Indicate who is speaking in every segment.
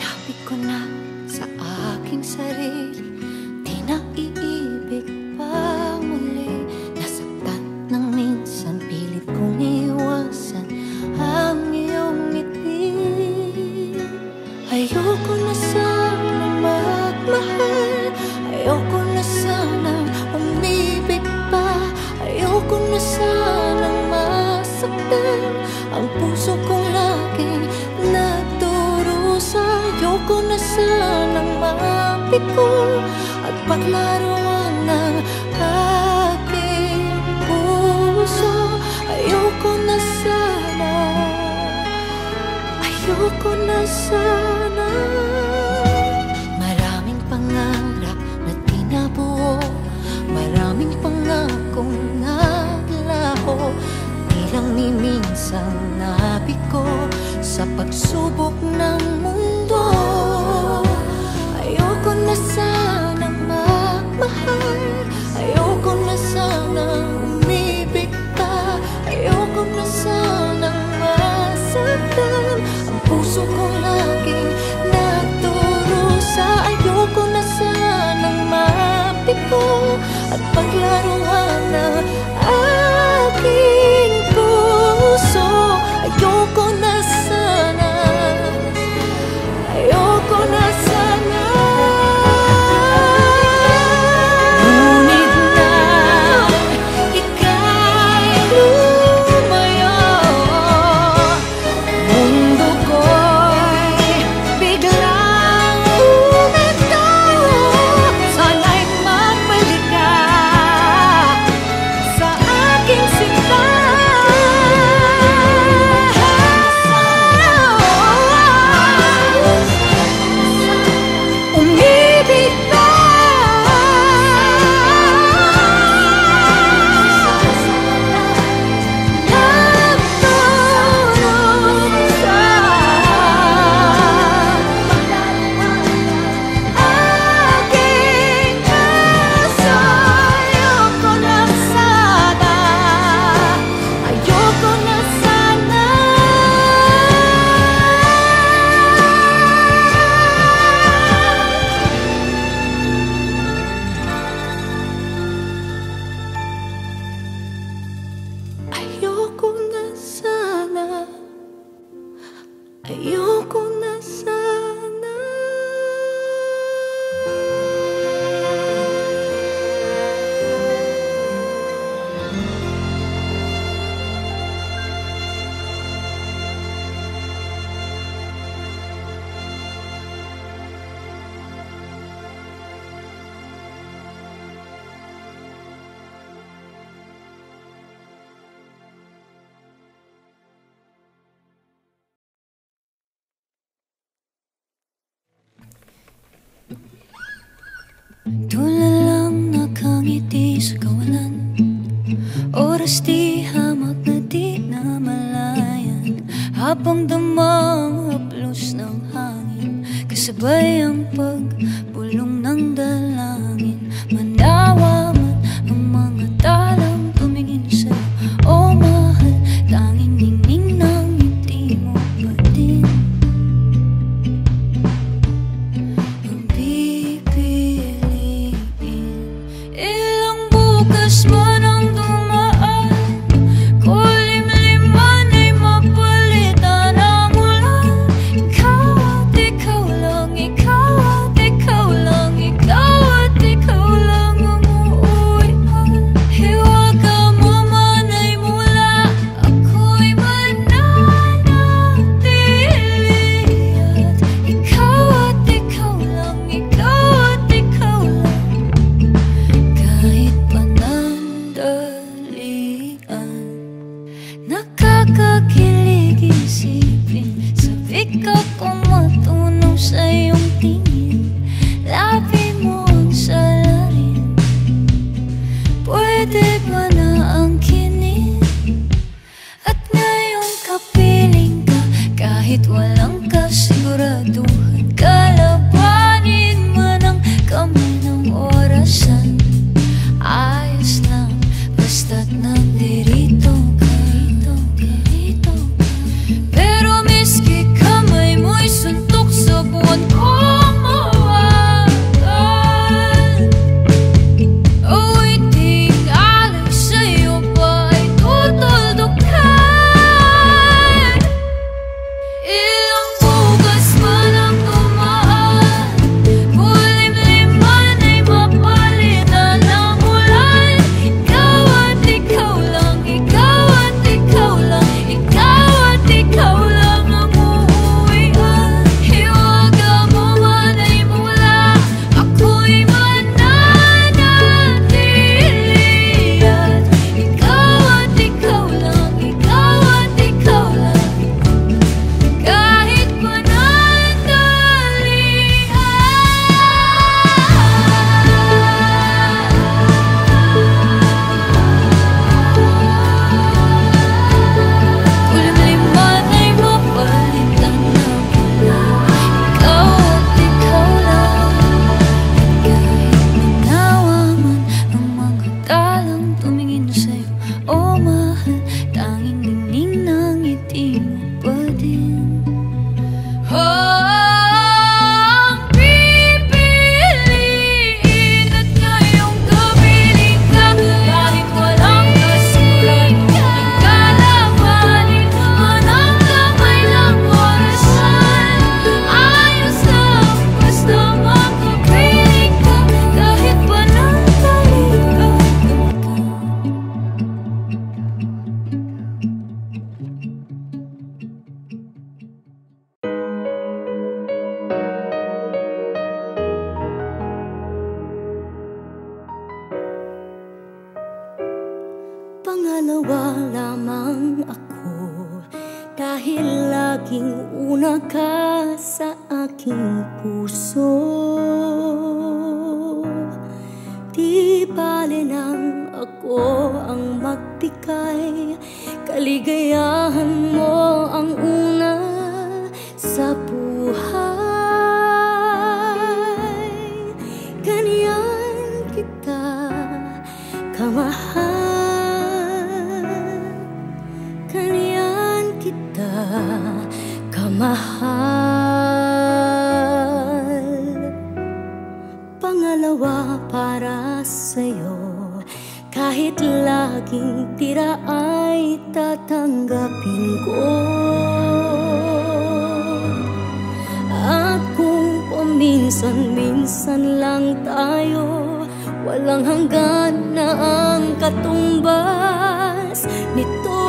Speaker 1: Sinabi ko na sa aking sarili, di na iibig pa muli. Nasaktan ng minsan, pilit kong iwasan ang iyong ngiti. Ayoko na sana magmahal, ayoko na sanang umibig pa, ayoko na sanang masaktan ang puso kong laging nagdurusa. Ayoko na sanang mapiko at paglaruan ng aking puso. Ayoko na sana, ayoko na sana. Maraming pangarap na tinabuo, maraming pangakong naglaho, di lang ni minsan nabigo sa pagsubok ng mundo. Ayoko na sanang magmahal, ayoko na sanang umibig pa, ayoko na sanang masaktan ang puso ko laging nagdurusa. Ayoko na sanang mabigo at paglaruan ng aking puso. Ayoko na sana, ayoko na sana. Ngunit na ika'y lumayo, mundo ko'y biglang umento. Sana'y magbalik ka sa aking sinta. Umibig ka, ayoko na sana, ayoko na sana. Tulalang nakangiti sa kawalan, oras di hamak na di na malayan, habang damang haplos ng hangin, kasabay ang pagbulong ng dalangin. Manawa man ang mga talang tumingin sa'yo, o mahal, tanging ningning ng ngiti mo pa din. Ang pipiliin, ilang bukas man ang dumaan, kulimlim man ay mapalitan ang ulan. Ikaw at ikaw lang, ikaw at ikaw lang, ikaw at ikaw lang ang uuwian. Hiwaga mo man ay mula, ako'y mananatili. At ikaw at ikaw lang, ikaw at ikaw lang, kahit panandalian. Nakakakilig isipin, sabik akong matunaw sa iyong tingin. Labi mo ang salarin, pwede ba na angkinin? At ngayon kapiling ka, kahit walang kasiguraduhan, kalabanin man ang kamay ng orasan. Ayos lang, basta't nandirito ka. Pero miski kamay mo'y suntok sa buwan
Speaker 2: laging una ka sa aking puso. Di bale lang ako ang magbigay, kaligayahan mo ang una sa buhay. Ganyan kita kamahal, ganyan kita kamahal. Pangalawa para sa'yo, kahit laging tira ay tatanggapin ko. At kung paminsan-minsan lang tayo, walang hanggan na ang katumbas nito.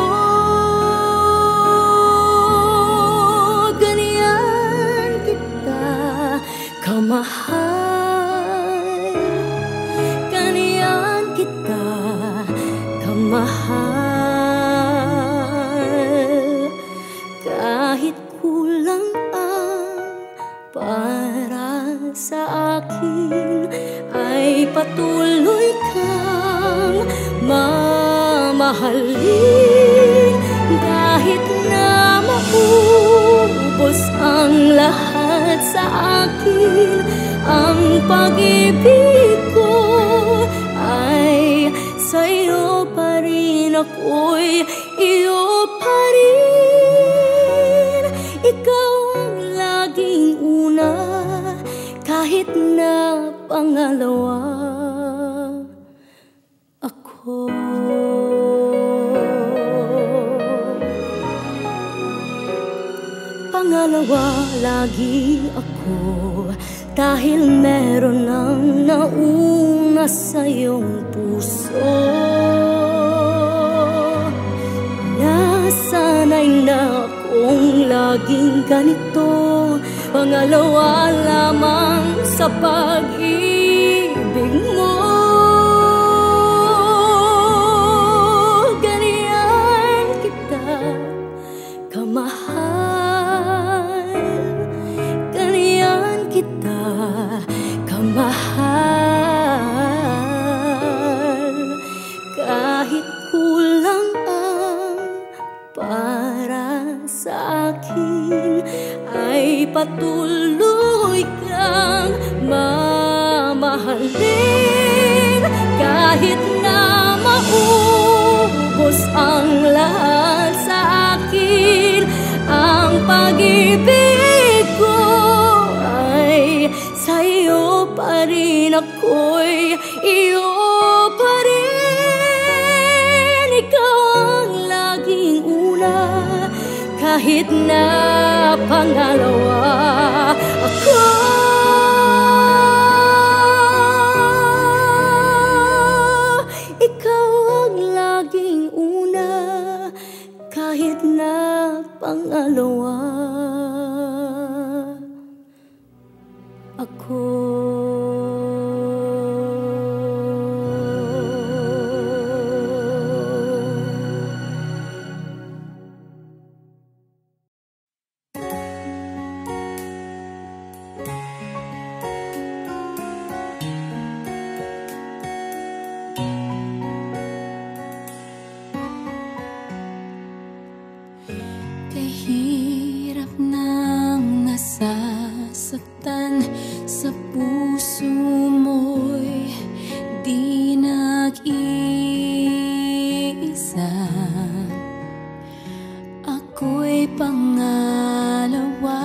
Speaker 2: Ganyan kita kamahal, ganyan kita kamahal. Kahit kulang ang para sa akin, ay patuloy kang mamahalin. Kahit na maubos ang lahat sa akin, ang pag-ibig ko ay sa'yo pa rin, ako'y iyo pa rin. Ikaw ang laging una, kahit na pangalawa ako. Pangalawa lagi ako, dahil meron ng nauna sa iyong puso. Nasanay na akong laging ganito, pangalawa lamang sa pag-ibig mo. Ganyan kita kamahal, ganyan kita kamahal. Kahit kulang ang para sa akin, ay patuloy kang mamahalin. Kahit na maubos ang lahat sa akin, ang pag-ibig ko ay sa'yo pa rin, ako'y iyo pa rin. Ikaw ang laging una, kahit na pangalawa ako. Ikaw ang laging una, kahit na pangalawa ako.
Speaker 1: Kahirap nang nasasaktan sa puso mo'y di nag-iisa. Ako'y pangalawa.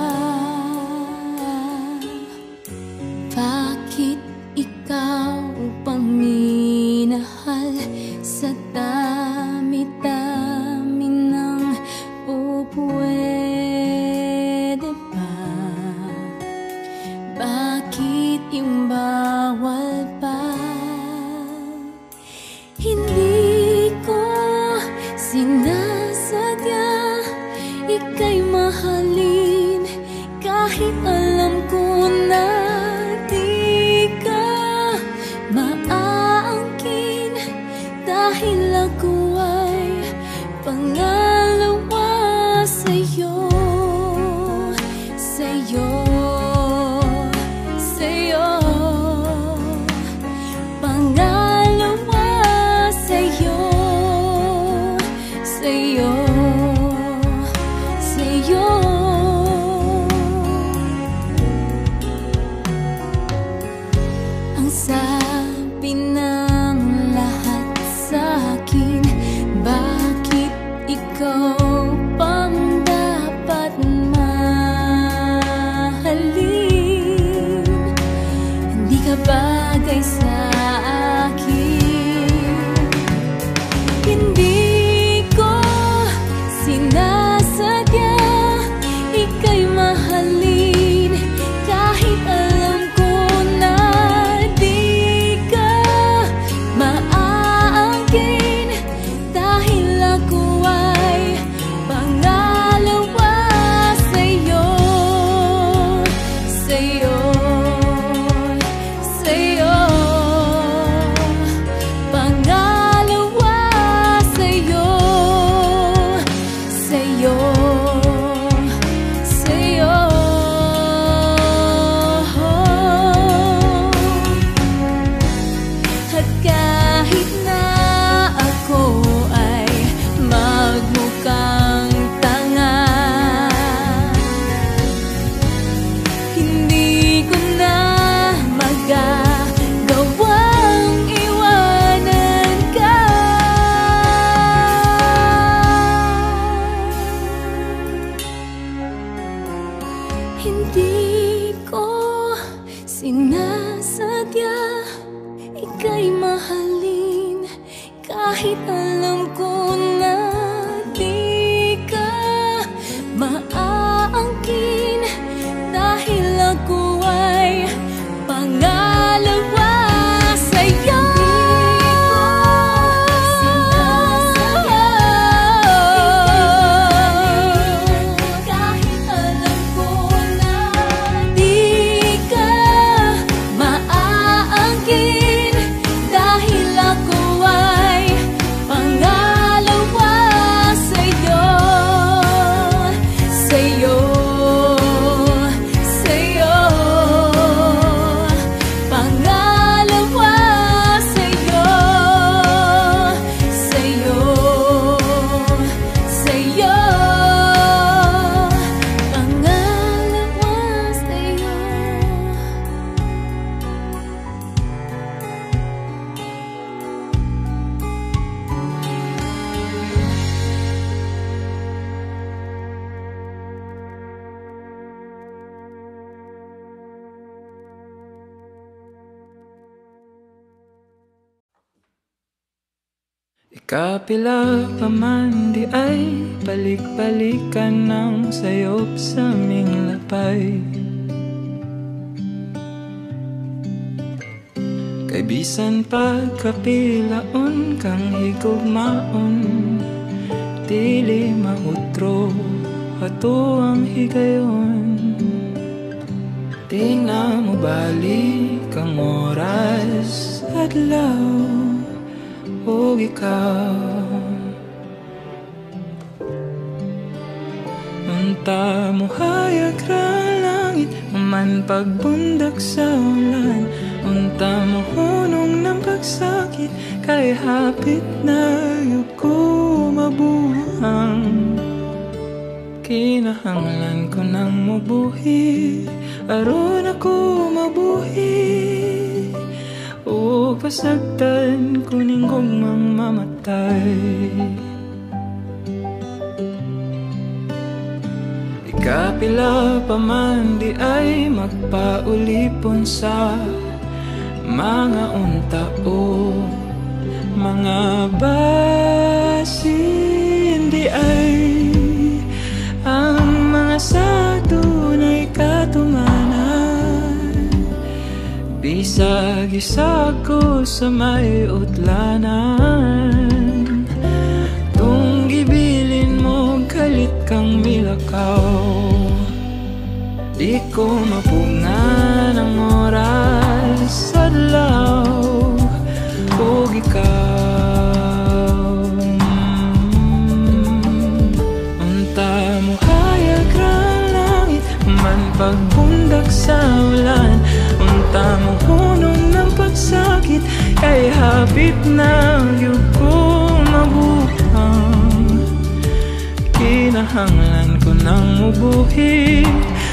Speaker 1: Bakit ikaw paminahal sa dami-dami ng pupwede pa? Bakit yung bawal pa? Hindi ko sinasadya ika'y mahalin, kahit alam ko na di ka maaangkin, dahil ako ay pangalawa sa'yo. sa'yo, sa'yo. Pangalawa sa'yo, sa'yo, sa'yo. Ang sabi ng lahat sa'kin, bakit ikaw pang dapat mahalin? Hindi ka bagay sa akin. Hindi ko sinasadya ika'y mahalin, kahit alam ko na di ka maaangkin, dahil ako ay pangalawa sa'yo, sa'yo, sa'yo. Pangalawa sa'yo, sa'yo, sa'yo. At kahit na ako ay magmukhang tanga, hindi ko na magagawang iwanan ka. Hindi ko sinasadya ika'y mahalin, kahit alam ko na di ka maaangkin, dahil ako ay pangalawa sa'yo. Kahit alam ko na di ka maaangkin, dahil ako ay pangalawa sa'yo, sa'yo, sa'yo. Pangalawa sa'yo, sa'yo, sa'yo. Pangalawa sa'yo.
Speaker 3: Ikapila pa man di ay balik-balikan ng sayop sa aming lapay. Kay bisan pagkapilaon kang higugmaon, dili mahutro ato ang higayon. Tingnan mo balik ang oras, adlaw o ikaw. Unta mo hayag ra langit, man pagbundak sa ulan. Unta mo hunong ng pagsakit, kay hapit na yug ko mabuhang. Kinahanglan ko nang mabuhi, aron ako mabuhi. O pasagdan ko ning gugmang mamatay. Ikapila pa man di ay magpaulipon sa mga unta o mga basin. Di ay ang mga sadunay katumanan, bisag isa ko sa may utlanan. Tung gibilin mo kalit kang milakaw, di ko mapungan ang oras, adlaw o ikaw. Unta mo hayag ra langit, man pagbundak sa ulan. Unta mo hunong ng pagsakit, kay hapit na yung ko mabuhang. Kinahanglan ko nang mubuhi,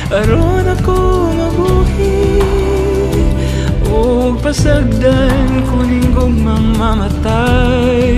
Speaker 3: aron ako mabuhi. Huwag pasagdan ko ninggong mamamatay.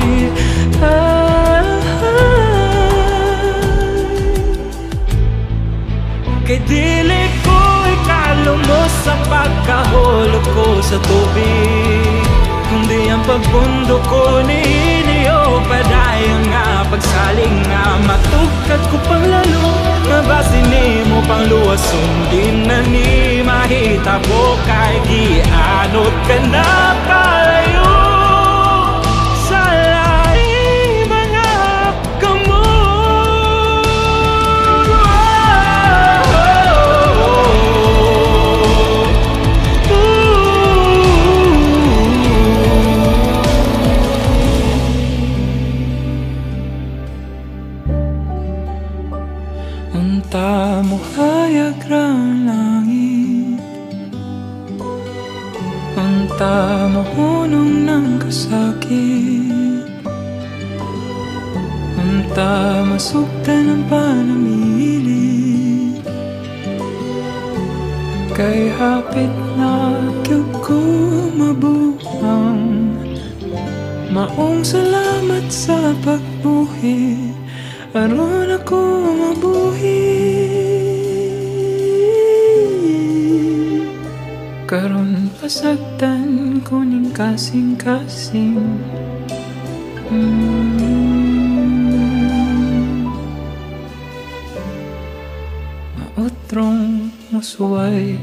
Speaker 3: Kay dili ko ikalumos sa pagkahulog ko sa tubig, kundi ang pagbundok ko ni Inyo. Padayon nga pagsaling nga matugkat ko pang lalo, mabasin ni mo pang luwas, sundin na ni mahita ko. Kay gianot ka na kalayo sa laing mga kamo. Unta mo hayag rang langit, unta mo hunong ng kasakit, unta masugdan ang panamili. Kay hapit na kyug ko mabuhang. Maong salamat sa pagbuhi, aron ako mabuhi. Karon pasagdan ko ning kasing-kasing. Mautrong musuway.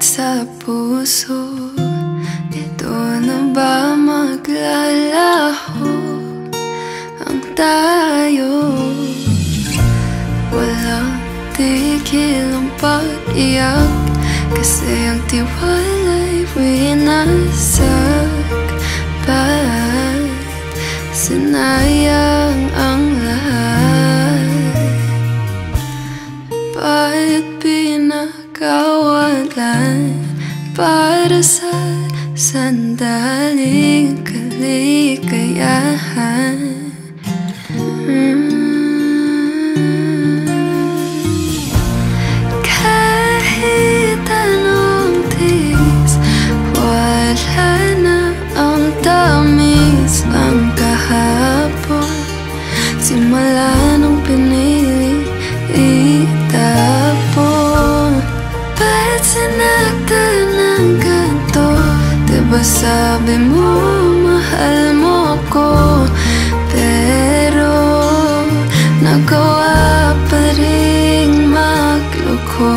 Speaker 1: Sa puso, ito na ba maglalaho ang tayo? Walang tigil ang pag-iyak, kasi ang tiwala'y winasakpan. Sinayang ang lahat, ba't pinakawalan para sa sandaling kaligayahan? Kahit anong tiis, wala na ang tamis ng kahapon. Simula nung pinili itapon. Ba't sinaktan ng ganto? Diba sabi mo mahal mo ako, pero nagawa pa ring magloko.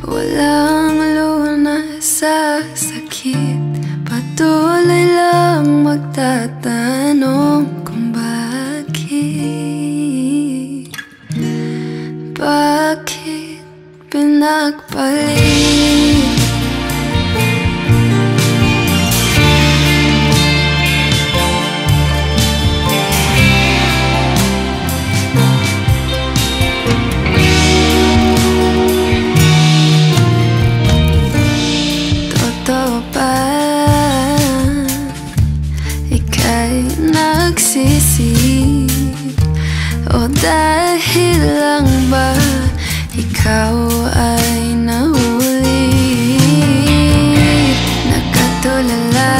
Speaker 1: Walang lunas sa sakit, patuloy lang magtatanong kung bakit pinagpalit. Totoo ba ika'y nagsisi? O dahil lang ba ikaw ay nahuli? Nakatulala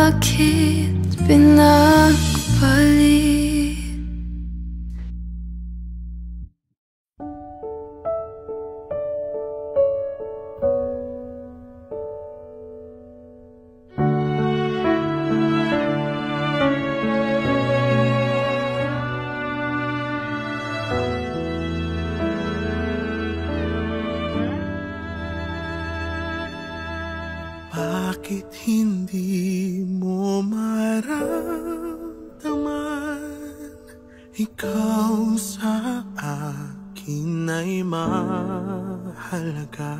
Speaker 1: Bakit pinagpalit?
Speaker 4: Bakit hindi mo maramdaman? Ikaw sa akin ay mahalaga.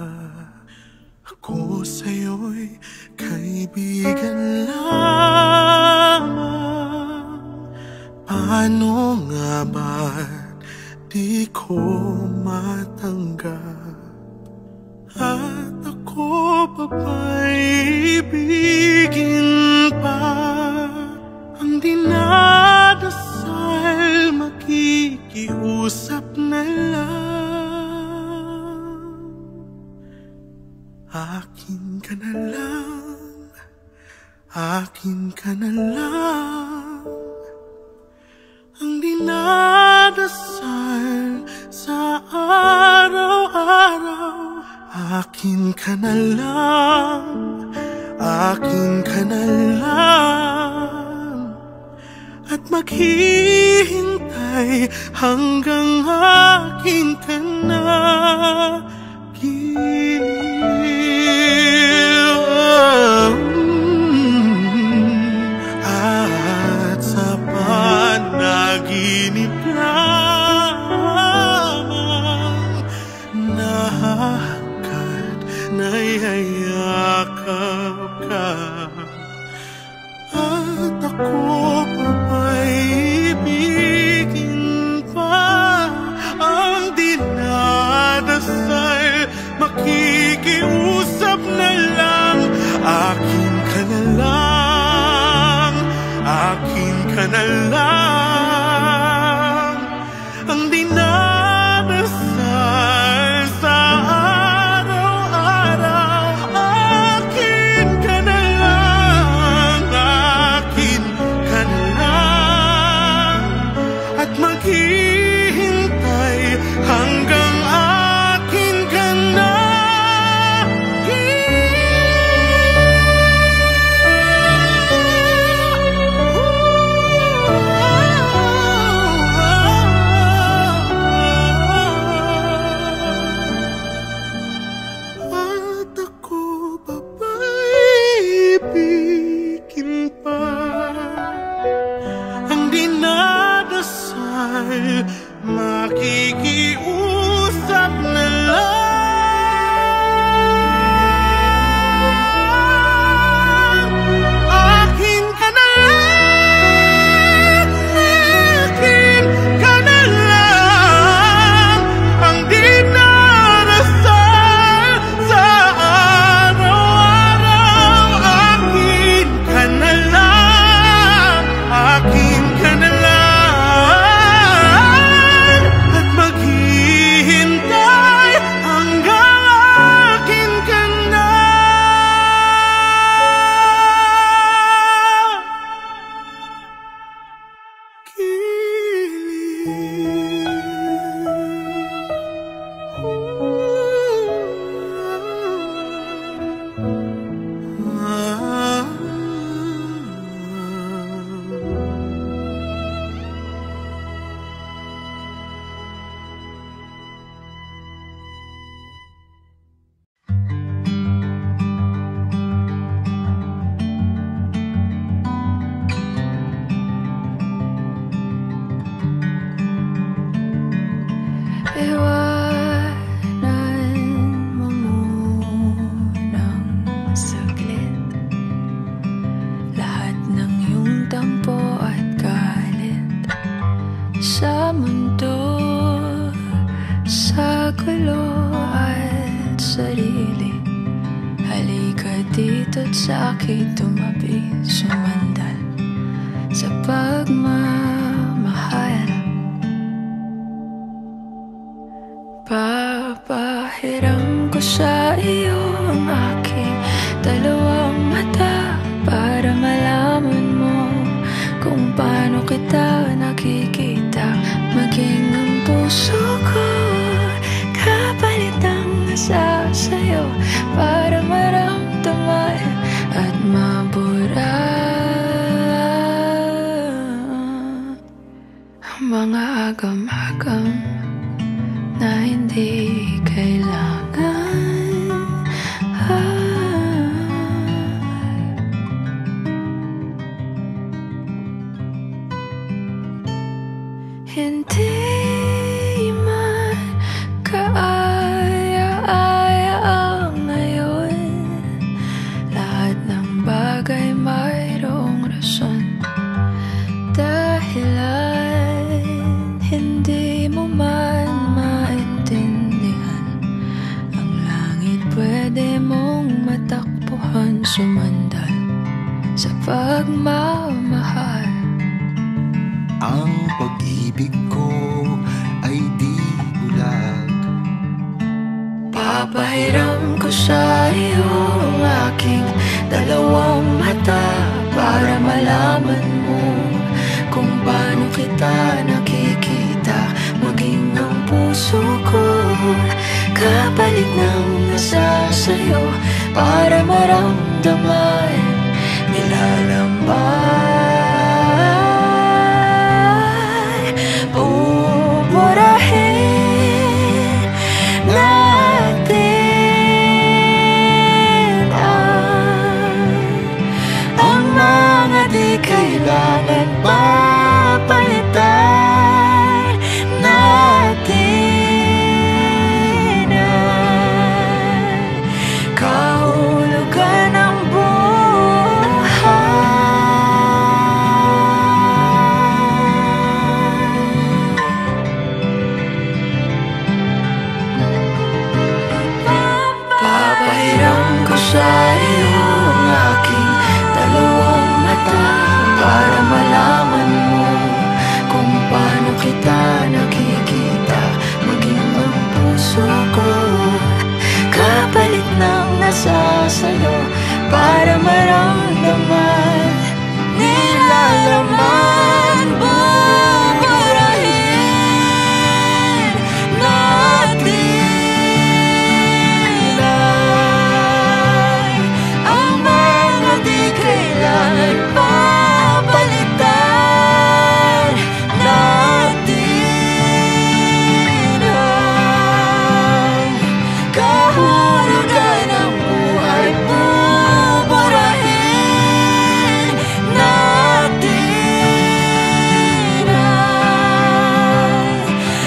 Speaker 4: Ako sa'yo'y kaibigan lamang. Paano nga ba't di ko matanggap? At ako pa ba'y ibigin pa? Ang dinadasal makikiusap na lang. Akin ka na lang, akin ka na lang. Ang dinadasal sa araw-araw. Akin ka na lang, akin ka na lang. At maghihintay hanggang akin ka na. At sa panaginip lamang nayayakap ka. At ako pa ba'y ibigin pa? Ang dinadasal makikiusap na lang. Akin ka na lang, akin ka na lang. Ang dinadasal sa maghihintay hanggang akin ka na. At ako pa ba'y ibigin pa? Ang dinadasal makikiusap na lang. Akin ka na lang, akin ka na lang. Ang dinarasal sa araw-araw. Akin ka na lang, akin ka na lang.
Speaker 1: Sa akin tumabi, sumandal sa pagmamahal. Papahiram ko sa iyo ang aking dalawang mata para malaman
Speaker 3: bagay mayroong rason, dahilan hindi mo man maintindihan. Ang langit pwede mong matakbuhan, sumandal sa pagmamahal.
Speaker 5: Ang pag-ibig ko ay di bulag.
Speaker 3: Papahiram ko sa iyo ang aking dalawang mata para malaman mo kung paano kita nakikita. Maging ang puso ko kapalit ng nasa sa'yo para maramdaman nilalambay. Pupurahin natin ang mga di kailangan papalitan natin ang kahulugan ng sa iyo ang aking dalawang mata para malaman mo kung paano kita nakikita. Maging ang puso ko kapalit ng nasa sa'yo para maramdaman nilalaman. Buburahin natin papalitan natin ang kahulugan ng buhay. Buburahin natin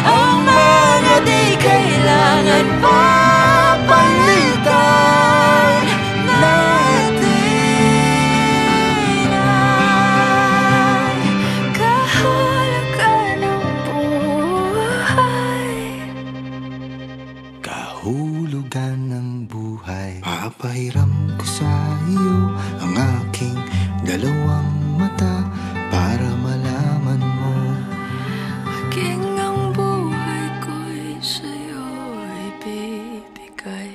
Speaker 3: ang mga di kailangan papalitan natin.
Speaker 5: Kahulugan ng buhay. Papahiram ko sa iyo ang aking dalawang mata para malaman mo.
Speaker 3: Maging ang buhay ko'y sa'yo ibibigay.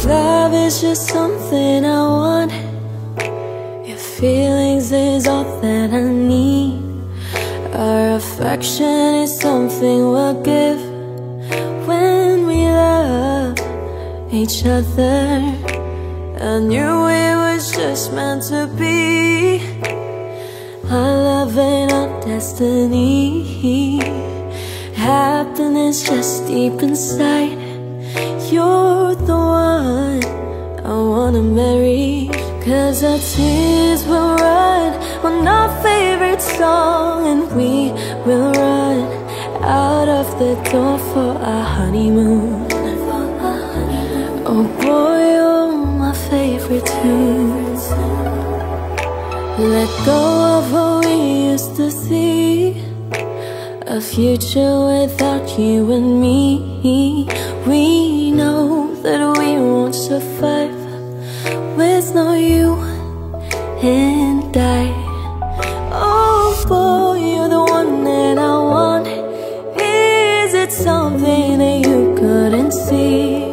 Speaker 2: Love is just something I want. Your feelings is all that I need. Our affection is something we'll give when we love each other. I knew it was just meant to be. Our love ain't our destiny. Happiness just deep inside. You're the one I wanna marry. 'Cause our tears will run on our favorite song, and we will run out of the door for our honeymoon. Oh boy, oh my favorite tune. Let go of what we used to see, a future without you and me. We know that we won't survive with no you and I. Oh boy, you're the one that I want. Is it something that you couldn't see?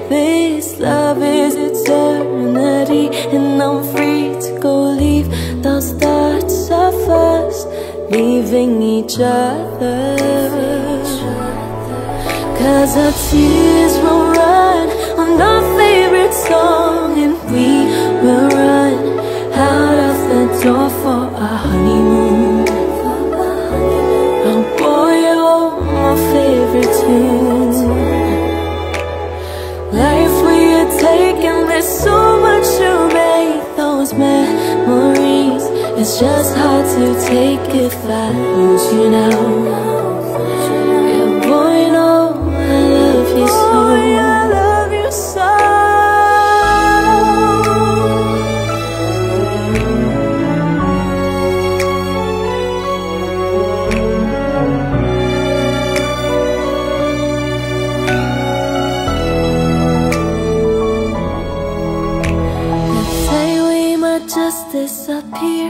Speaker 2: This love is eternity, and I'm free to go leave those thoughts of us leaving each other. 'Cause our tears will run on our favorite song, and we will run out of the door for our honeymoon. Oh There's so much to make those memories. It's just hard to take if I lose you now. Yeah, boy, no, I love you so. Boy, I love you so. Just disappear.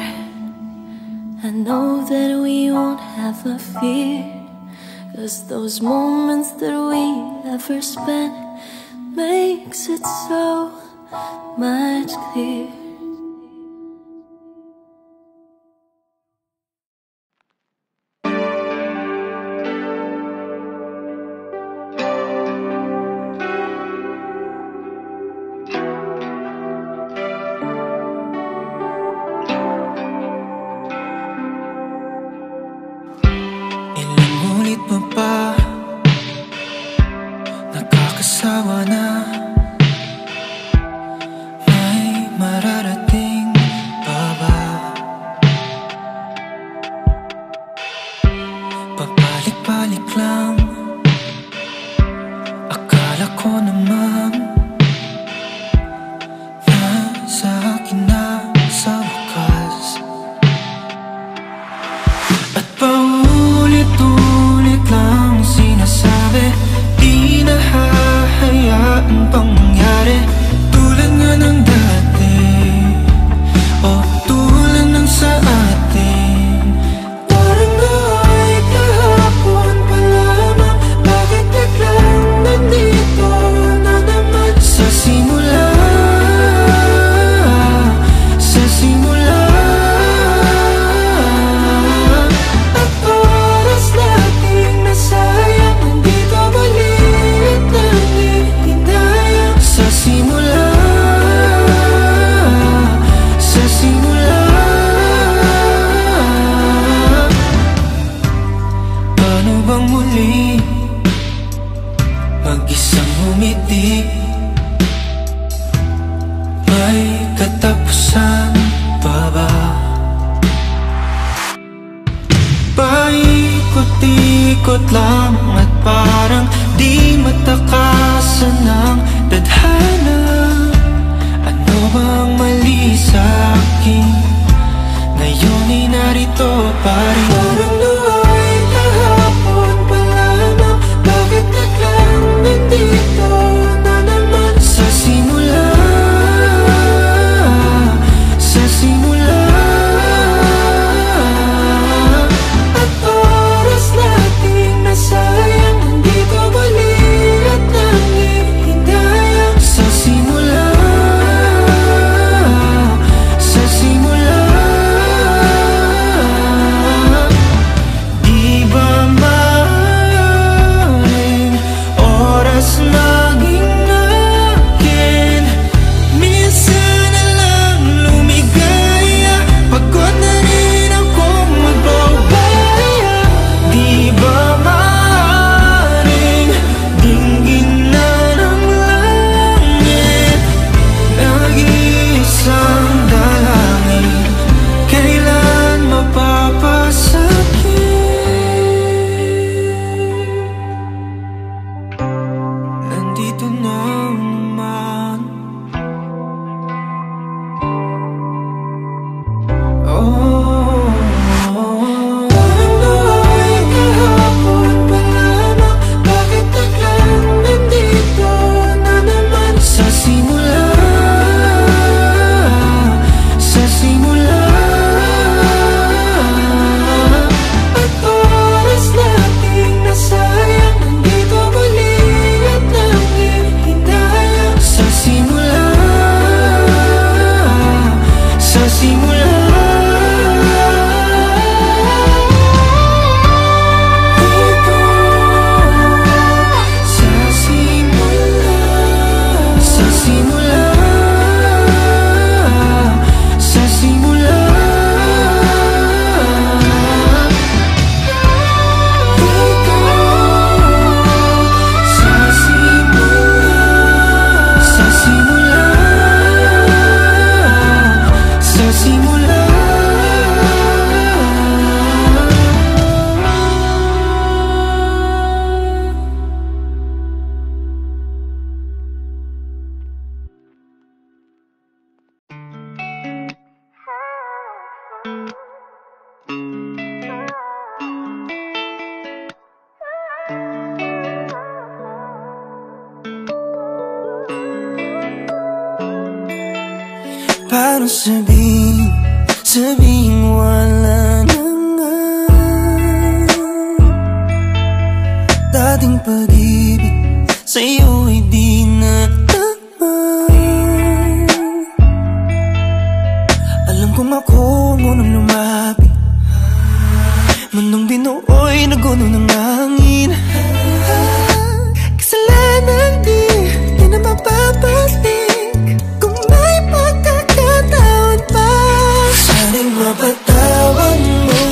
Speaker 2: I know that we won't have a fear, 'cause those moments that we ever spent makes it so much clear.
Speaker 3: Nakakasawa na. May mararating pa ba? Pabalik-balik lang. Akala ko naman nasa akin na sa wakas. At paulit-ulit lang sinasabi, di na hahayaan pang mangyari. Tulad nga ng dati, o tulad ng sa atin. Parang ay kahapon pa lamang, bakit biglang nandito na naman? Sa simula, sa simula. At oras nating nasayang, nandito maliit na hinayang. Sa simula, sa simula. Paano bang muli mag-isang umiti? May katapusan pa ba? Paikot-ikot lang at parang di matakasan ng tadhana. Ano bang mali sa akin? Ngayon'y narito pa rin. Parang ay kahapon pa lamang, bakit biglang nandito na naman? Sa simula, sa simula. At oras nating nasayang, nandito muli at nangihindayang. Sa simula, sa simula.
Speaker 6: nang sabihin wala na nga. Dating pag-ibig sa'yo'y di na alam kong ako ngunang lumapit, mundong binuoy na guno ng hangin. Kasalanan di na mapapalik kung may pagkakataon pa. Sana'y mapatawad mo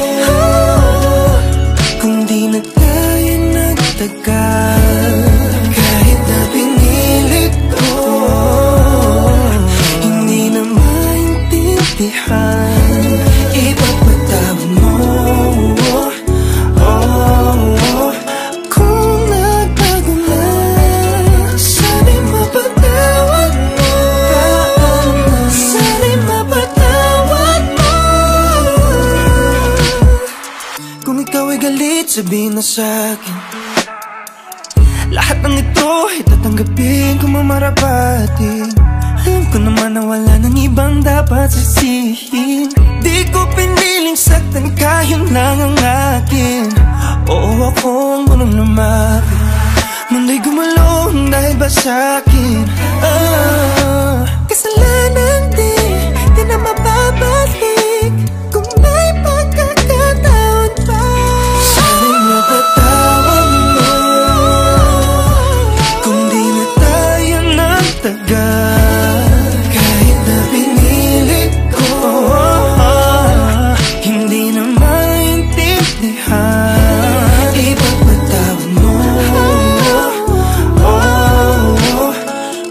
Speaker 6: kung di na tayo nagtagal. Kahit na pinilit ko, hindi na maintindihan. Ipagpatawad mo kung nagbago na. Sana'y mapatawad mo, sana'y mapatawad mo. Kung ikaw ay galit, sabihin na sa'kin. Lahat ng ito ay tatanggapin kung mamarapati. Alam ko naman na wala nang ibang dapat sisihin. Di ko piniling saktan ka, yun lang ang akin. Oo, ako ang unang lumapit, mundo'y gumulong dahil ba sa'kin. Kasalanan di na mababalik kung may pagkakataon pa. Sana'y mapatawad mo kung di na tayo nagtagal. Kahit na pinilit ko, hindi na maintindihan. Ipagpatawad mo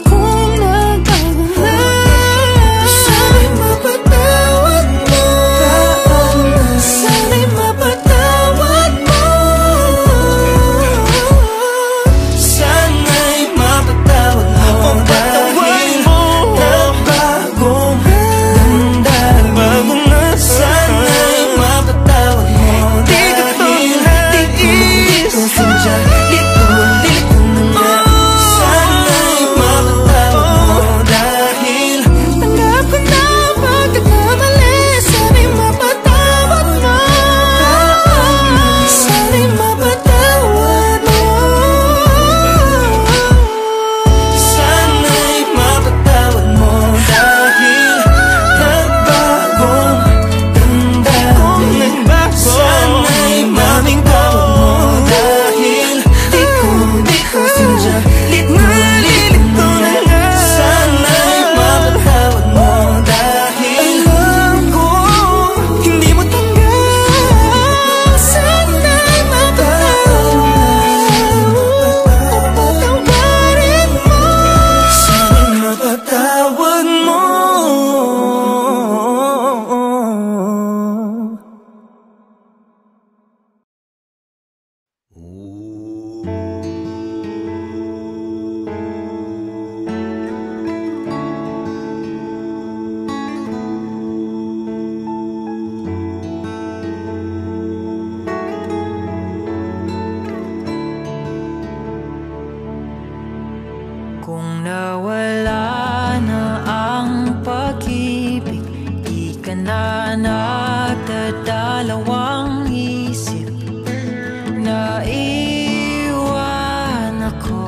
Speaker 6: kung nagbago na. Sana'y mapatawad mo, sana'y mapatawad mo, sana'y mapatawad mo. Dahil nagbagong bago na. Sana'y mapatawad mo dahil di ko sinadya. Lito na nga. Sana'y mapatawad mo dahil tanggap ko na pagkakamali. Sana'y mapatawad mo, sana'y mapatawad mo, sana'y mapatawad mo dahil nagbagong damdamin. Sana'y mapatawad mo dahil di ko sinadya. Lito na nga. Sana'y mapatawad mo dahil alam ko hindi mo tanggap. Sana'y mapatawad mo, sana'y mapatawad mo.
Speaker 3: Kung nawala na ang pag-ibig, di ka na nagdadalawang isip. Naiwan ako.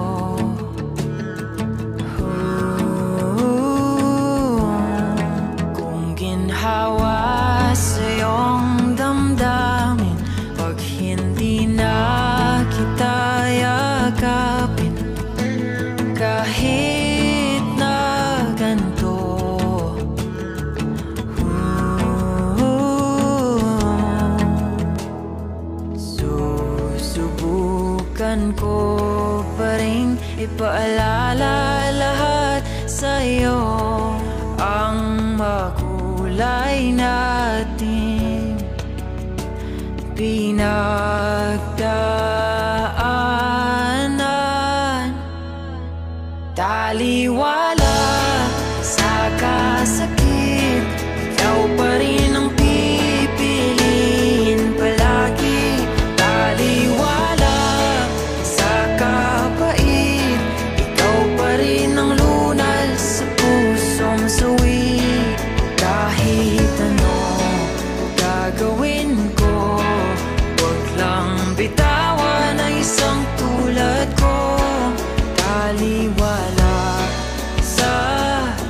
Speaker 3: Kung ginhawa sa iyong damdamin, pag hindi na kita yakapin, kahit na ganito, susubukan ko pa rin ipaalala lahat sa'yo ang makulay natin pinagdaanan. Taliwala sa kasakit, ikaw pa rin ang pipiliin palagi. Taliwala sa kapait, ikaw pa rin ang lunas sa pusong sawi.
Speaker 1: bitawan ang isang tulad ko. Taliwala sa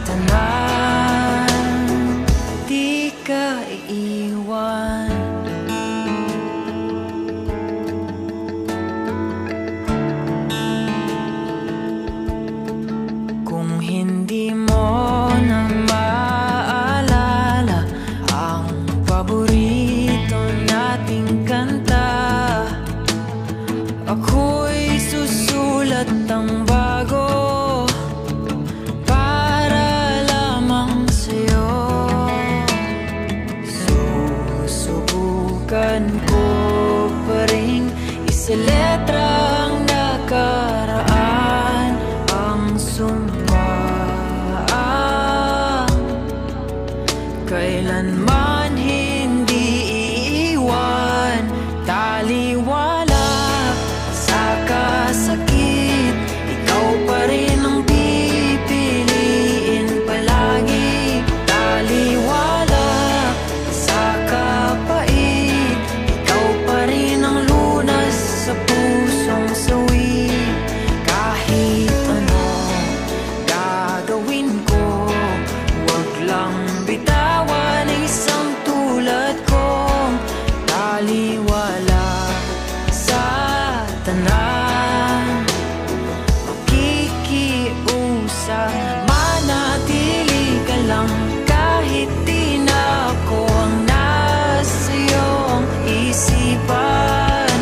Speaker 1: tanan, di ka iiwan. Kung hindi mo na maalala ang paborito nating kanta, ako'y susulat ng bago para lamang sa'yo. Susubukan ko pa rin isa letra ang nakaraan, ang sumpa kailanman hindi iiwan. Taliwala sa kasakit, ikaw pa rin ang pipiliin palagi. Taliwala sa kapait, ikaw pa rin ang lunas sa pusong sawi. Kahit ano gagawin ko, wag lang bitawan isang tulad kong taliwala sa tanan. Makikiusap, manatili ka lang kahit di na ako ang nasa iyong isipan,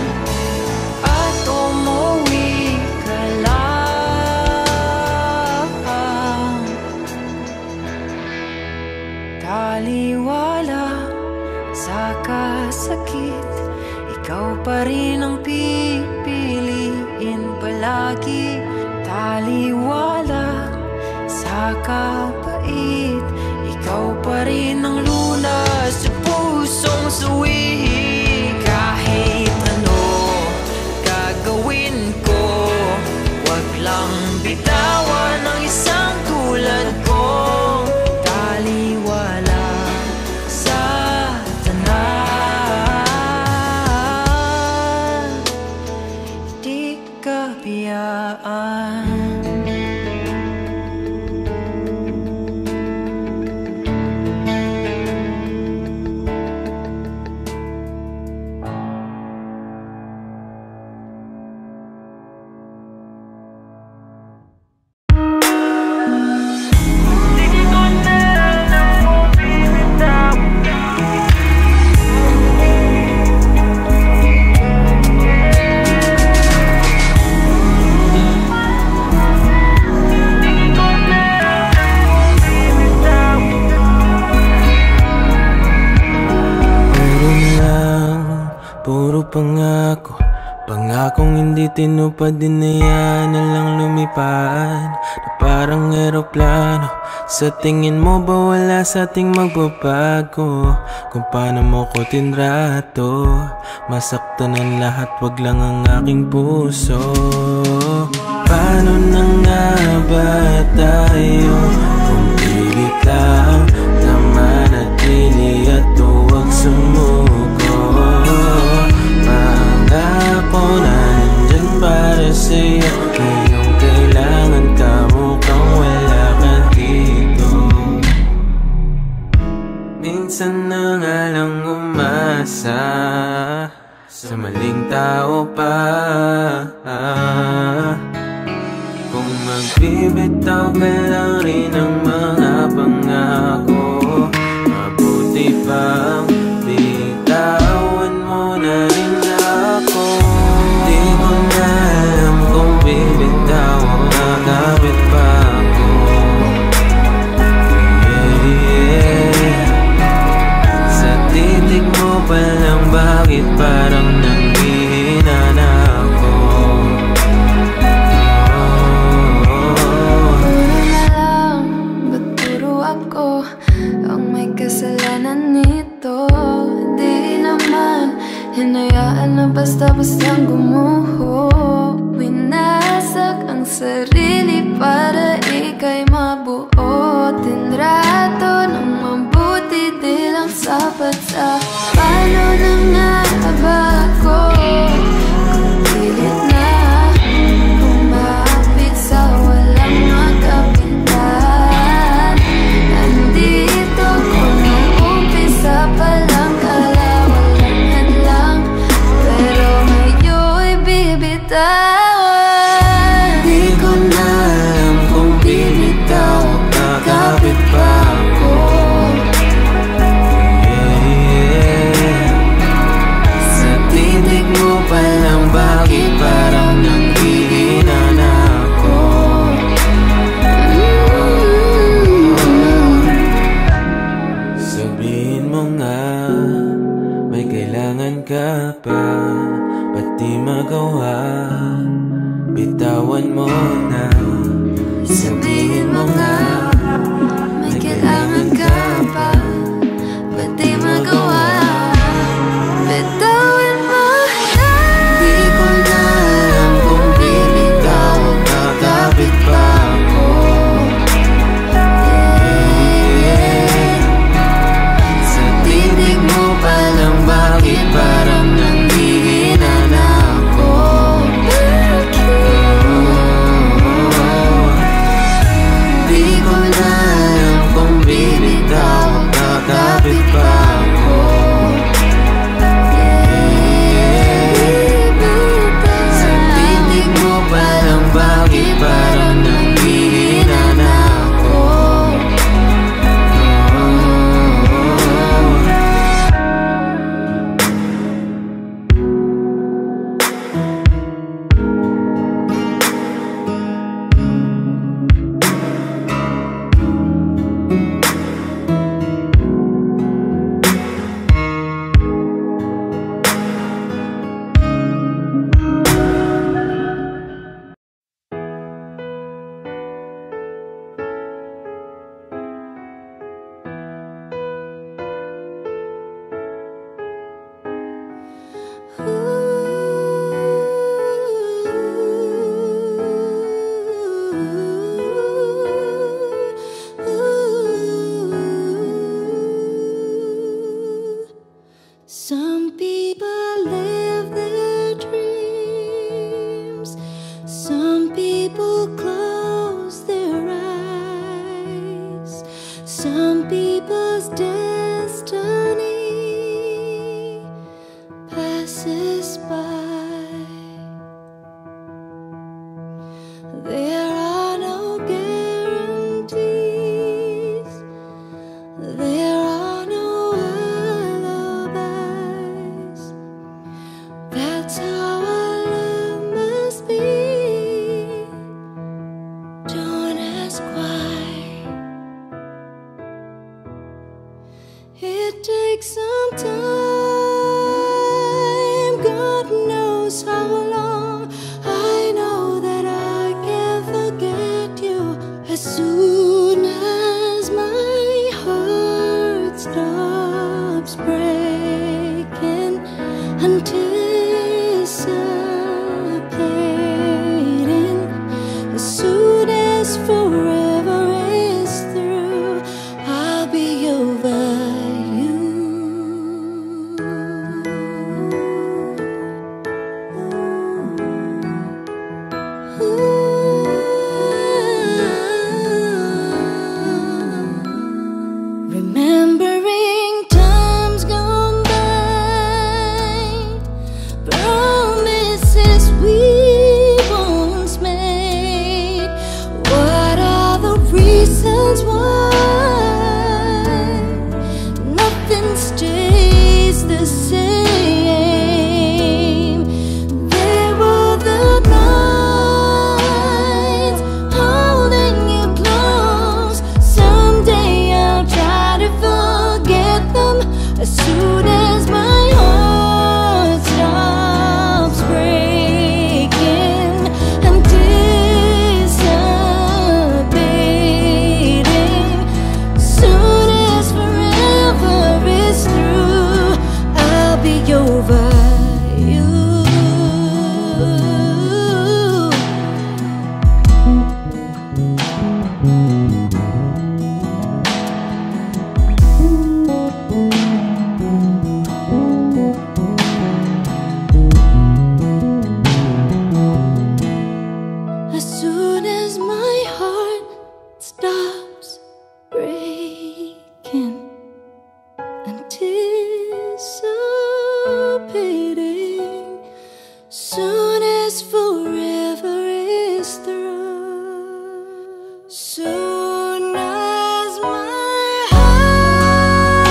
Speaker 1: at umuwi ka lang. Taliwala sa kasakit, ikaw pa rin ang pipiliin palagi. Taliwala sa kapait, ikaw pa rin ang lunas sa pusong sawi. Kahit ano gagawin ko, wag lang bitawan ang isang tulad kong taliwala sa tanan, di ka biyaan.
Speaker 7: Puro pangako, pangakong hindi tinupad, dinayaan na lang lumipad na parang eroplano. Sa tingin mo ba wala sa ating magbabago? Kung paano mo ko tinrato, masaktan ang lahat, wag lang ang aking puso. Paano na nga ba tayo kung pilit lang na manatili at huwag sumuko? Pangako na nandyan para sa'yo, ngayong kailangan ka, mukhang wala ka dito. Minsan na nga lang umasa sa maling tao pa. Kung magbibitaw ka lang rin ang mga pangako, mabuti pang bitawan mo na rin ako. Di ko na alam kung bibitaw o nakakapit pa ako. Sa titig mo pa lang, bakit parang nanghihina na ako?
Speaker 2: Ba't puro ako ang may kasalanan nito? Di naman hinayaan na basta-bastang gumuho. Winasak ang sarili para ika'y mabuo. Tinrato ng mabuti, di lang sapat sa paano na nga ba ako?
Speaker 7: magawa, bitawan mo na.
Speaker 2: Sabihin mo nga, may kailangan ka pa, ba't di magawa? Bitawan mo na. Di ko na alam kung bibitaw o kakapit pa ako. Sa tinig mo pa lang, bakit parang nanghihina na ako? Di ko na alam kung bibitaw o kakapit pa ako. Sa tinig mo pa lang, bakit parang nanghihina na ako? Some people live their dreams, some people close their eyes, some people's destiny passes by. There are no guarantees, there are no alibis. That's how our love must be. Don't ask why. It takes some time, God knows how long. I know that I can't forget you as soon as my heart stops breaking, anticipating. As soon as forever is through, I'll be over you. Remembering times gone by, promises we once made. What are the reasons why nothing stays the same? There were the nights holding you close. Someday I'll try to forget them as soon as my heart stops breaking, anticipating. Soon as forever is through, I'll be over you. As soon as my heart stops breaking, anticipating. Soon as forever is through, soon as my heart,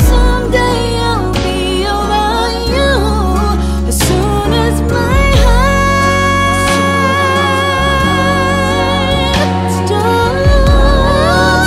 Speaker 2: someday I'll be over you. As soon as my heart stops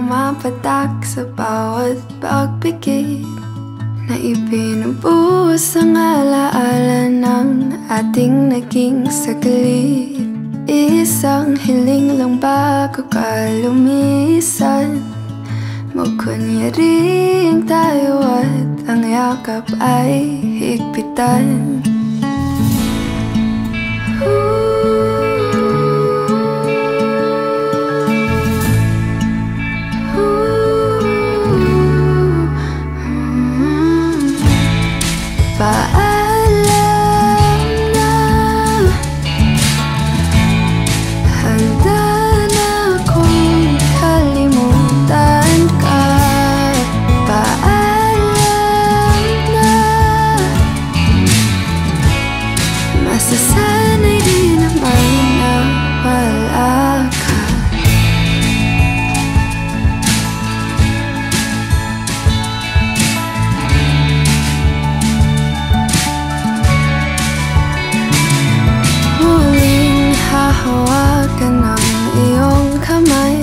Speaker 2: pumapatak sa bawat pagpikit na ibinubuhos ang alaala ng ating naging saglit. Isang hiling lang bago ka lumisan, magkunyaring tayo at ang yakap ay higpitan. Paalam na, handa na akong kalimutan ka. Paalam na, masasanay din naman na wala ka. Hahawakan ang iyong kamay,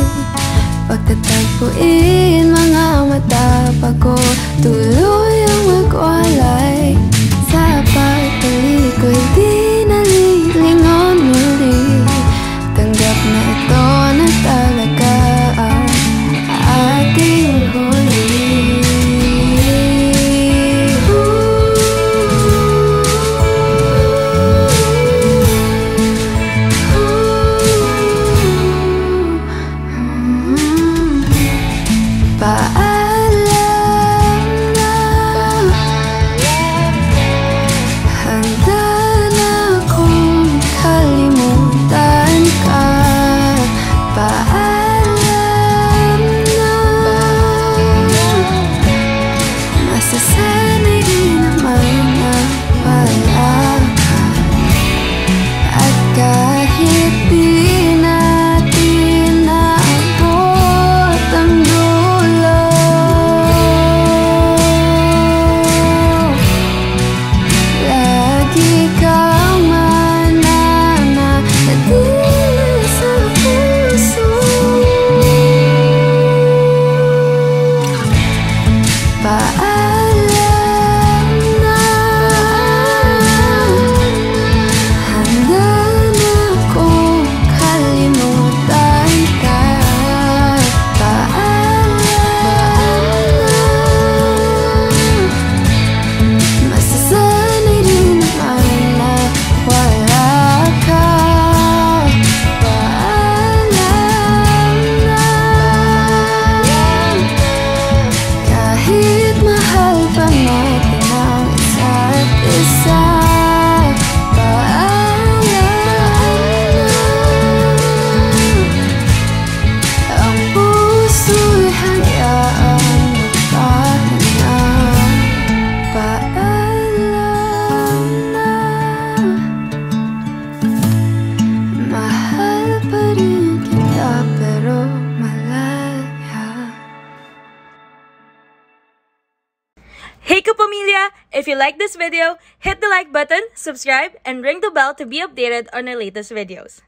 Speaker 2: pagtatagpuin mga mata bago tuluyang magwalay. Sa pagtalikod di nalilingon muli, tanggap na ito na talaga ang ating huli. Paalam na, handa na akong kalimutan ka. Paalam na, masasanay din naman na wala ka. At kahit di natin naabot ang dulo, lagi kang mananatili sa puso. Paalam na, handa na akong kalimutan ka. Paalam na, masasanay din naman na wala ka. Paalam na, kahit mahal pa natin ang isa't isa. Paalam na, ang puso'y hayaan magpahinga. Paalam na, mahal pa rin kita pero malaya.
Speaker 8: Hey kapamilya! If you like this video, hit the like button, subscribe, and ring the bell to be updated on our latest videos.